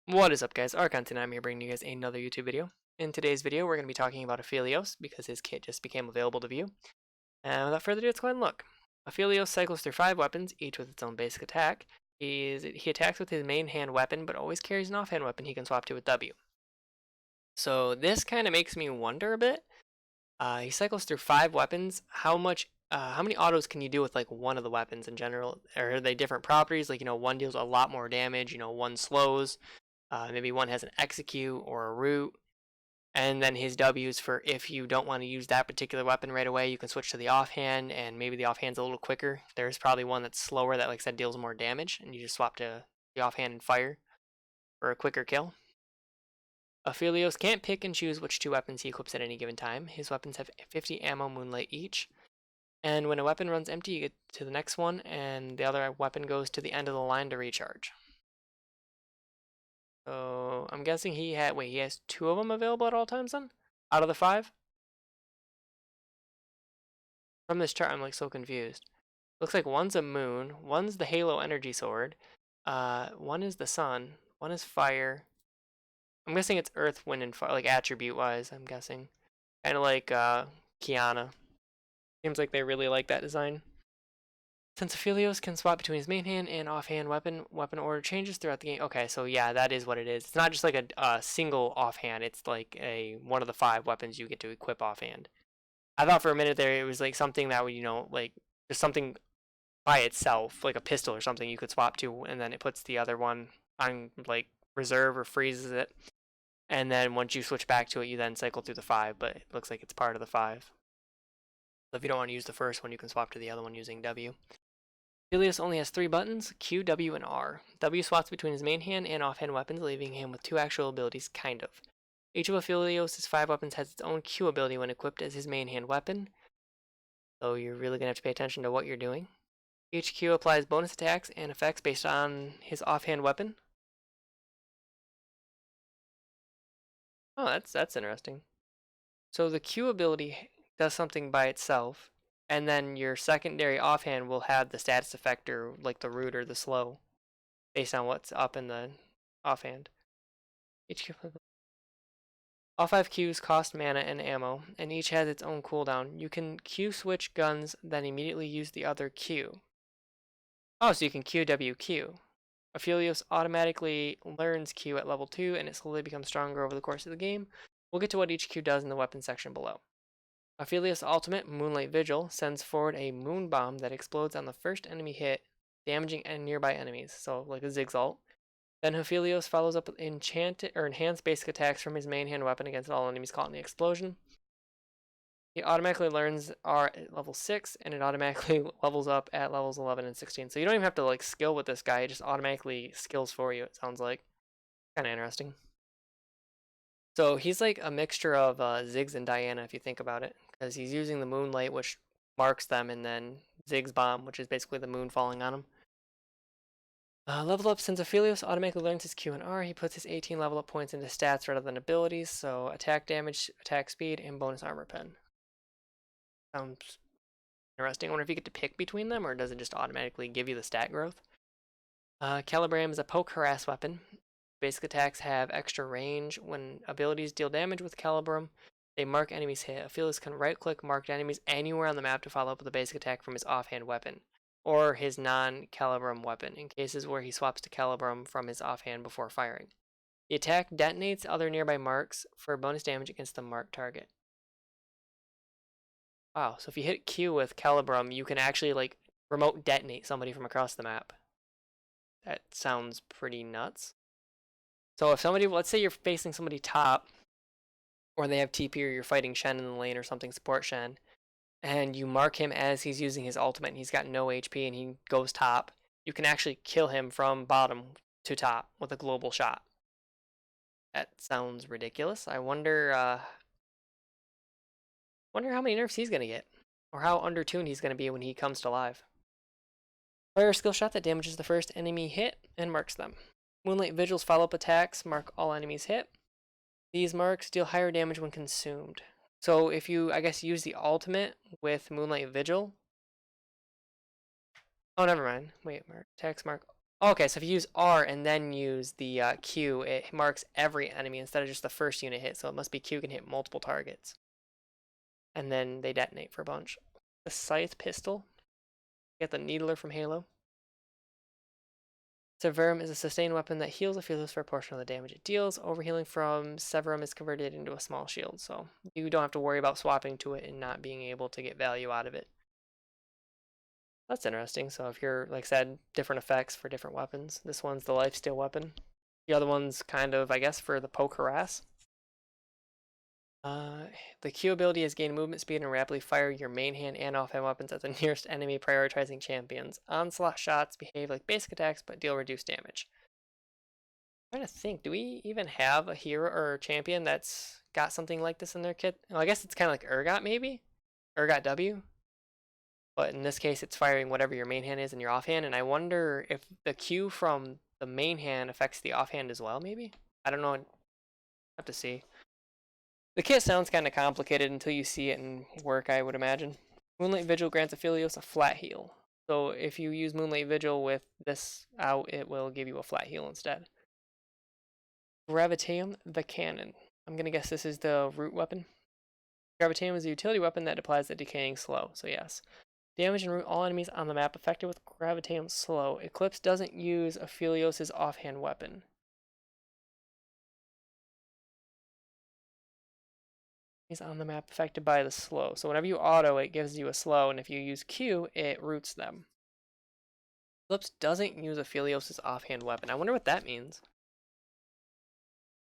What is up, guys? Archon, and I'm here bringing you guys another YouTube video. In today's video, we're going to be talking about Aphelios because his kit just became available to view. And without further ado, let's go ahead and look. Aphelios cycles through 5 weapons, each with its own basic attack. He attacks with his main hand weapon, but always carries an offhand weapon he can swap to with W. So this kind of makes me wonder a bit. He cycles through 5 weapons. How many autos can you do with like one of the weapons in general? Or are they different properties? Like, one deals a lot more damage, one slows. Maybe one has an execute or a root. And then his W's for if you don't want to use that particular weapon right away, you can switch to the offhand, and maybe the offhand's a little quicker. There's probably one that's slower that, like I said, deals more damage, and you just swap to the offhand and fire for a quicker kill. Aphelios can't pick and choose which 2 weapons he equips at any given time. His weapons have 50 ammo Moonlight each. And when a weapon runs empty, you get to the next one, and the other weapon goes to the end of the line to recharge. So I'm guessing he has 2 of them available at all times then? Out of the 5? From this chart, I'm like so confused. Looks like one's a moon, one's the Halo energy sword, one is the sun, one is fire. I'm guessing it's earth, wind, and fire, like attribute wise, I'm guessing. Kind of like Kiana. Seems like they really like that design. Since Aphelios can swap between his main hand and offhand weapon order changes throughout the game. Okay, so yeah, that is what it is. It's not just like a single offhand. It's like one of the 5 weapons you get to equip offhand. I thought for a minute there it was like something that would, like just something by itself, like a pistol or something you could swap to, and then it puts the other one on like reserve or freezes it. And then once you switch back to it, you then cycle through the 5, but it looks like it's part of the 5. So if you don't want to use the first one, you can swap to the other one using W. Aphelios only has 3 buttons, Q, W, and R. W swaps between his main hand and offhand weapons, leaving him with 2 actual abilities, kind of. Each of Aphelios' 5 weapons has its own Q ability when equipped as his main hand weapon, so you're really going to have to pay attention to what you're doing. Each Q applies bonus attacks and effects based on his offhand weapon. Oh, that's interesting. So the Q ability does something by itself, and then your secondary offhand will have the status effector, like the root or the slow, based on what's up in the offhand. Each Q, all 5 Qs cost mana and ammo, and each has its own cooldown. You can Q switch guns, then immediately use the other Q. Oh, so you can QWQ. Aphelios automatically learns Q at level 2, and it slowly becomes stronger over the course of the game. We'll get to what each Q does in the weapon section below. Aphelios' ultimate, Moonlight Vigil, sends forward a moon bomb that explodes on the first enemy hit, damaging nearby enemies, so like a Zig's ult. Then Aphelios follows up with enhanced basic attacks from his main hand weapon against all enemies caught in the explosion. He automatically learns R at level 6, and it automatically levels up at levels 11 and 16. So you don't even have to like skill with this guy, it just automatically skills for you, it sounds like. Kind of interesting. So he's like a mixture of Ziggs and Diana if you think about it, because he's using the moonlight, which marks them, and then Ziggs bomb, which is basically the moon falling on him. Level up, since Aphelios automatically learns his Q and R, he puts his 18 level up points into stats rather than abilities, so attack damage, attack speed, and bonus armor pen. Sounds interesting. I wonder if you get to pick between them, or does it just automatically give you the stat growth? Calibram is a poke harass weapon. Basic attacks have extra range. When abilities deal damage with Calibram, they mark enemies hit. Aphelios can right-click marked enemies anywhere on the map to follow up with a basic attack from his offhand weapon, or his non-Calibram weapon, in cases where he swaps to Calibram from his offhand before firing. The attack detonates other nearby marks for bonus damage against the marked target. Wow, so if you hit Q with Calibram, you can actually like remote detonate somebody from across the map. That sounds pretty nuts. So if somebody, let's say you're facing somebody top, or they have TP, or you're fighting Shen in the lane or something, support Shen, and you mark him as he's using his ultimate and he's got no HP and he goes top, you can actually kill him from bottom to top with a global shot. That sounds ridiculous. I wonder how many nerfs he's gonna get, or how undertuned he's gonna be when he comes to live. Fire a skill shot that damages the first enemy hit and marks them. Moonlight Vigil's follow-up attacks mark all enemies hit. These marks deal higher damage when consumed. So if you, I guess, use the ultimate with Moonlight Vigil. Oh, never mind. Wait, attacks mark Okay, so if you use R and then use the Q, it marks every enemy instead of just the first unit hit. So it must be Q can hit multiple targets. And then they detonate for a bunch. The Scythe Pistol. Get the Needler from Halo. Severum is a sustained weapon that heals Aphelios for a portion of the damage it deals. Overhealing from Severum is converted into a small shield, so you don't have to worry about swapping to it and not being able to get value out of it. That's interesting. So if you're, like I said, different effects for different weapons. This one's the lifesteal weapon. The other one's kind of, I guess, for the poke harass. Uh, the Q ability is gain movement speed and rapidly fire your main hand and offhand weapons at the nearest enemy, prioritizing champions. Onslaught shots behave like basic attacks but deal reduced damage. I'm trying to think, do we even have a hero or a champion that's got something like this in their kit? Well, I guess it's kind of like Urgot maybe? Urgot W? But in this case, it's firing whatever your main hand is in your offhand, and I wonder if the Q from the main hand affects the offhand as well, maybe? I don't know. I'd have to see. The kit sounds kind of complicated until you see it in work, I would imagine. Moonlight Vigil grants Aphelios a flat heal. So if you use Moonlight Vigil with this out, it will give you a flat heal instead. Gravitaeum, the cannon. I'm going to guess this is the root weapon. Gravitaeum is a utility weapon that applies the decaying slow, so yes. Damage and root all enemies on the map affected with Gravitaeum slow. Eclipse doesn't use Aphelios' offhand weapon. He's on the map affected by the slow. So whenever you auto, it gives you a slow, and if you use Q, it roots them. Eclipse doesn't use Aphelios' offhand weapon. I wonder what that means.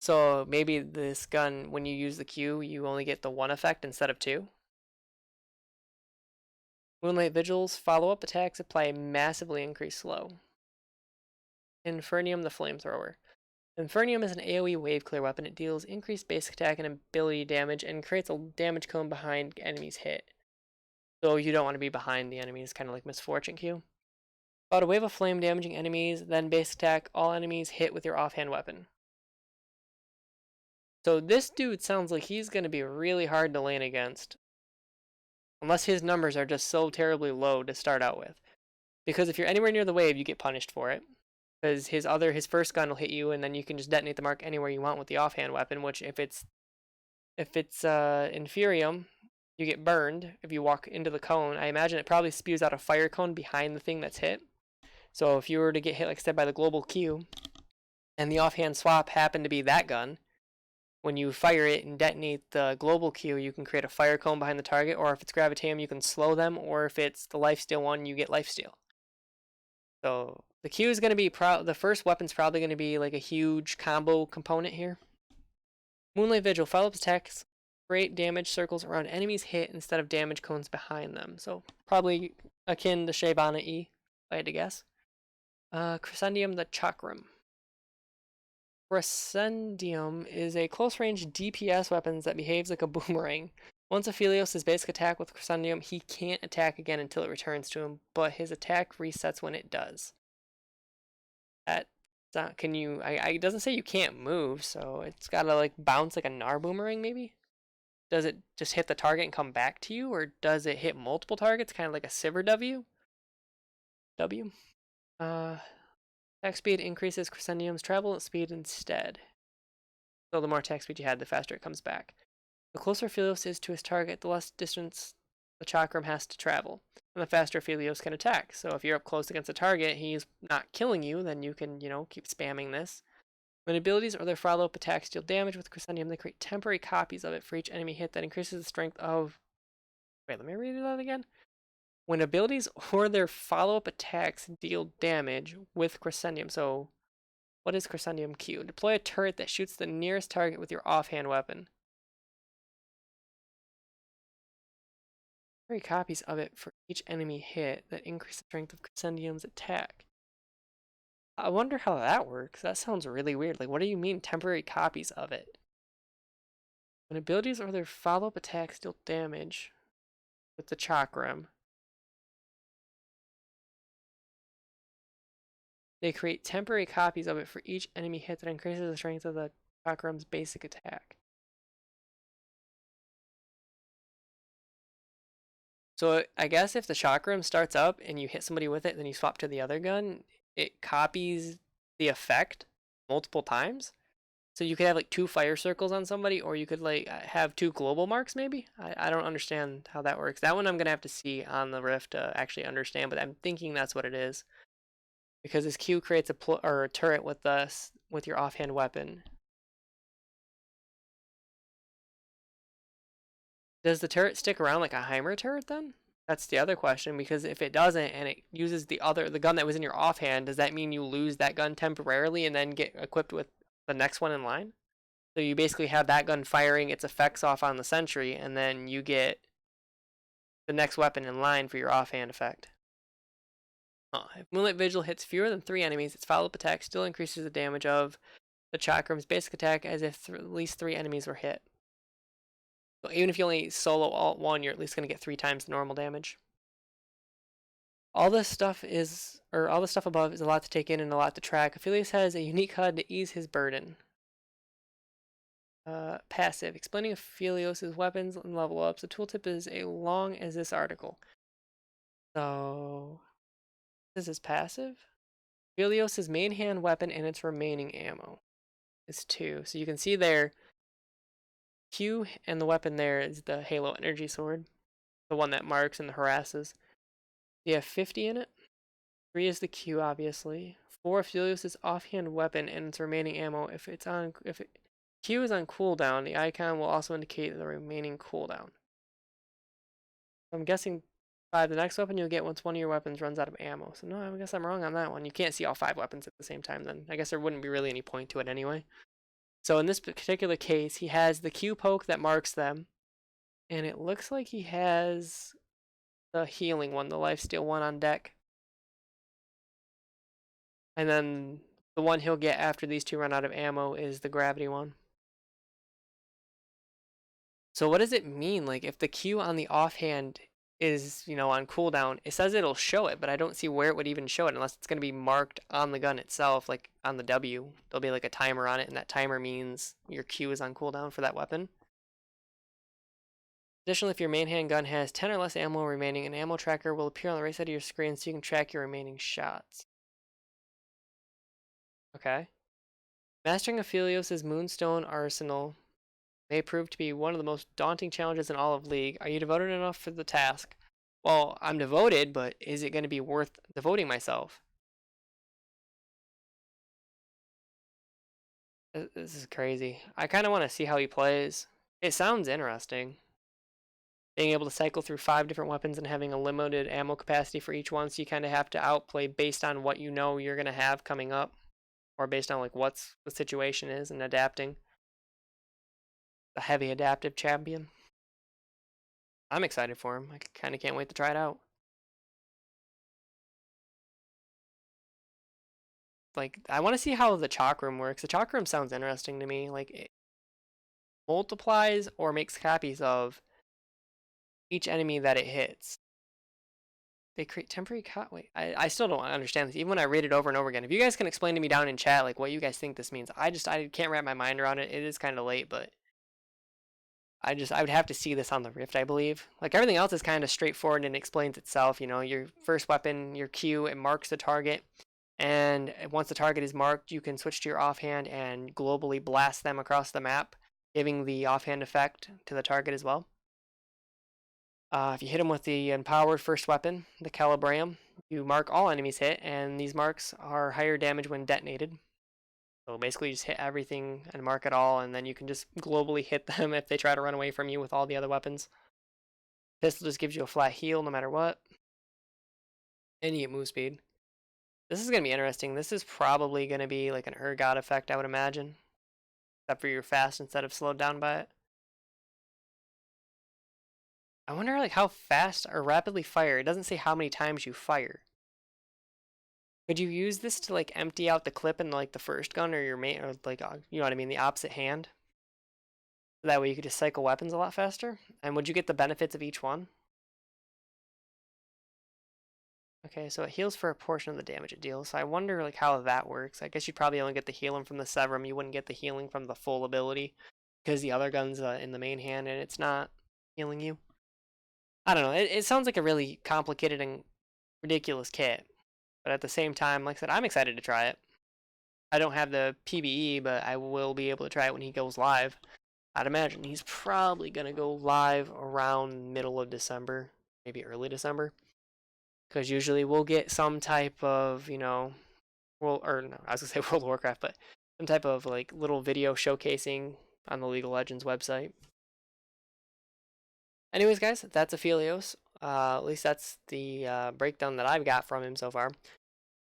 So maybe this gun, when you use the Q, you only get the one effect instead of two? Moonlight Vigil's follow-up attacks apply a massively increased slow. Infernium the Flamethrower. Infernium is an AoE wave clear weapon. It deals increased basic attack and ability damage and creates a damage cone behind enemies hit. So you don't want to be behind the enemies, kind of like Misfortune Q. About a wave of flame damaging enemies, then base attack all enemies hit with your offhand weapon. So this dude sounds like he's going to be really hard to lane against. Unless his numbers are just so terribly low to start out with. Because if you're anywhere near the wave, you get punished for it. Because his first gun will hit you, and then you can just detonate the mark anywhere you want with the offhand weapon. Which if it's Inferium, you get burned if you walk into the cone. I imagine it probably spews out a fire cone behind the thing that's hit. So if you were to get hit, like I said, by the global Q, and the offhand swap happened to be that gun, when you fire it and detonate the global Q, you can create a fire cone behind the target, or if it's Gravitaeum, you can slow them, or if it's the lifesteal one, you get lifesteal. So the Q is going to be, the first weapon's probably going to be like a huge combo component here. Moonlight Vigil, follow-up attacks, create damage circles around enemies hit instead of damage cones behind them. So probably akin to Shyvana E, if I had to guess. Crescendium the Chakram. Crescendium is a close-range DPS weapon that behaves like a boomerang. Once Aphelios' basic attack with Crescendium, he can't attack again until it returns to him, but his attack resets when it does. That can you? It doesn't say you can't move, so it's gotta like bounce like a Gnar boomerang, maybe. Does it just hit the target and come back to you, or does it hit multiple targets, kind of like a Sivir W? W. Attack speed increases Crescendium's travel speed instead. So the more attack speed you had, the faster it comes back. The closer Aphelios is to his target, the less distance the Chakram has to travel, and the faster Aphelios can attack. So if you're up close against a target, he's not killing you, then you can, keep spamming this. When abilities or their follow-up attacks deal damage with Crescendium, they create temporary copies of it for each enemy hit that increases the strength of... Wait, let me read that again. When abilities or their follow-up attacks deal damage with Crescendium, so what is Crescendium Q? Deploy a turret that shoots the nearest target with your offhand weapon. 3 copies of it for each enemy hit that increase the strength of Crescendium's attack. I wonder how that works. That sounds really weird. Like, what do you mean temporary copies of it? When abilities or their follow-up attacks deal damage with the Chakram, they create temporary copies of it for each enemy hit that increases the strength of the Chakram's basic attack. So I guess if the Chakram starts up and you hit somebody with it, then you swap to the other gun, it copies the effect multiple times. So you could have like 2 fire circles on somebody, or you could like have 2 global marks maybe. I don't understand how that works. That one I'm gonna have to see on the Rift to actually understand, but I'm thinking that's what it is. Because this Q creates or a turret with your offhand weapon. Does the turret stick around like a Heimer turret then? That's the other question, because if it doesn't and it uses the gun that was in your offhand, does that mean you lose that gun temporarily and then get equipped with the next one in line? So you basically have that gun firing its effects off on the sentry, and then you get the next weapon in line for your offhand effect. If Moonlight Vigil hits fewer than 3 enemies, its follow-up attack still increases the damage of the Chakram's basic attack as if at least 3 enemies were hit. So even if you only solo alt 1, you're at least going to get 3 times the normal damage. All this stuff above is a lot to take in and a lot to track. Aphelios has a unique HUD to ease his burden. Passive. Explaining Aphelios' weapons and level ups. The tooltip is as long as this article. So, this is passive. Aphelios' main hand weapon and its remaining ammo is 2. So you can see there, Q and the weapon there is the Halo Energy Sword. The one that marks and harasses. You have 50 in it. 3 is the Q, obviously. 4, Aphelios' offhand weapon and its remaining ammo. Q is on cooldown, the icon will also indicate the remaining cooldown. I'm guessing by the next weapon you'll get once one of your weapons runs out of ammo. So no, I guess I'm wrong on that one. You can't see all 5 weapons at the same time then. I guess there wouldn't be really any point to it anyway. So in this particular case, he has the Q poke that marks them. And it looks like he has the healing one, the lifesteal one on deck. And then the one he'll get after these 2 run out of ammo is the gravity one. So what does it mean? Like if the Q on the offhand is, on cooldown, it says it'll show it, but I don't see where it would even show it unless it's going to be marked on the gun itself, like on the W. There'll be like a timer on it, and that timer means your Q is on cooldown for that weapon. Additionally, if your main handgun has 10 or less ammo remaining, an ammo tracker will appear on the right side of your screen so you can track your remaining shots. Okay. Mastering Aphelios' Moonstone Arsenal may prove to be one of the most daunting challenges in all of League. Are you devoted enough for the task? Well, I'm devoted, but is it going to be worth devoting myself? This is crazy. I kind of want to see how he plays. It sounds interesting. Being able to cycle through 5 different weapons and having a limited ammo capacity for each one, so you kind of have to outplay based on what you know you're going to have coming up, or based on like what's the situation is and adapting. A heavy adaptive champion. I'm excited for him. I kind of can't wait to try it out. Like, I want to see how the chakram works. The chakram sounds interesting to me. Like, it multiplies or makes copies of each enemy that it hits. They create temporary wait, I still don't understand this. Even when I read it over and over again. If you guys can explain to me down in chat, like, what you guys think this means. I can't wrap my mind around it. It is kind of late, but I would have to see this on the Rift, I believe. Like, everything else is kind of straightforward and explains itself. Your first weapon, your Q, it marks the target. And once the target is marked, you can switch to your offhand and globally blast them across the map, giving the offhand effect to the target as well. If you hit them with the empowered first weapon, the Calibrium, you mark all enemies hit, and these marks are higher damage when detonated. So basically, you just hit everything and mark it all, and then you can just globally hit them if they try to run away from you with all the other weapons. Pistol just gives you a flat heal no matter what. And you get move speed. This is going to be interesting. This is probably going to be like an Urgot effect, I would imagine. Except for you're fast instead of slowed down by it. I wonder like how fast or rapidly fire. It doesn't say how many times you fire. Could you use this to like empty out the clip in like the first gun or your main, or like, you know what I mean, the opposite hand? So that way you could just cycle weapons a lot faster? And would you get the benefits of each one? Okay, so it heals for a portion of the damage it deals. So I wonder like how that works. I guess you'd probably only get the healing from the Severum. You wouldn't get the healing from the full ability because the other gun's in the main hand and it's not healing you. I don't know. It sounds like a really complicated and ridiculous kit. But at the same time, like I said, I'm excited to try it. I don't have the PBE, but I will be able to try it when he goes live. I'd imagine he's probably going to go live around middle of December, maybe early December. Because usually we'll get some type of, world, or no, I was going to say World of Warcraft, but some type of like little video showcasing on the League of Legends website. Anyways, guys, that's Aphelios. At least that's the breakdown that I've got from him so far.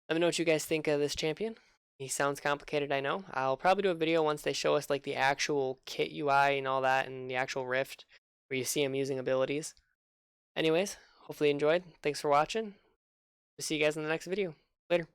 Let me know what you guys think of this champion. He sounds complicated, I know. I'll probably do a video once they show us like the actual kit UI and all that and the actual rift where you see him using abilities. Anyways, hopefully you enjoyed. Thanks for watching. See you guys in the next video. Later.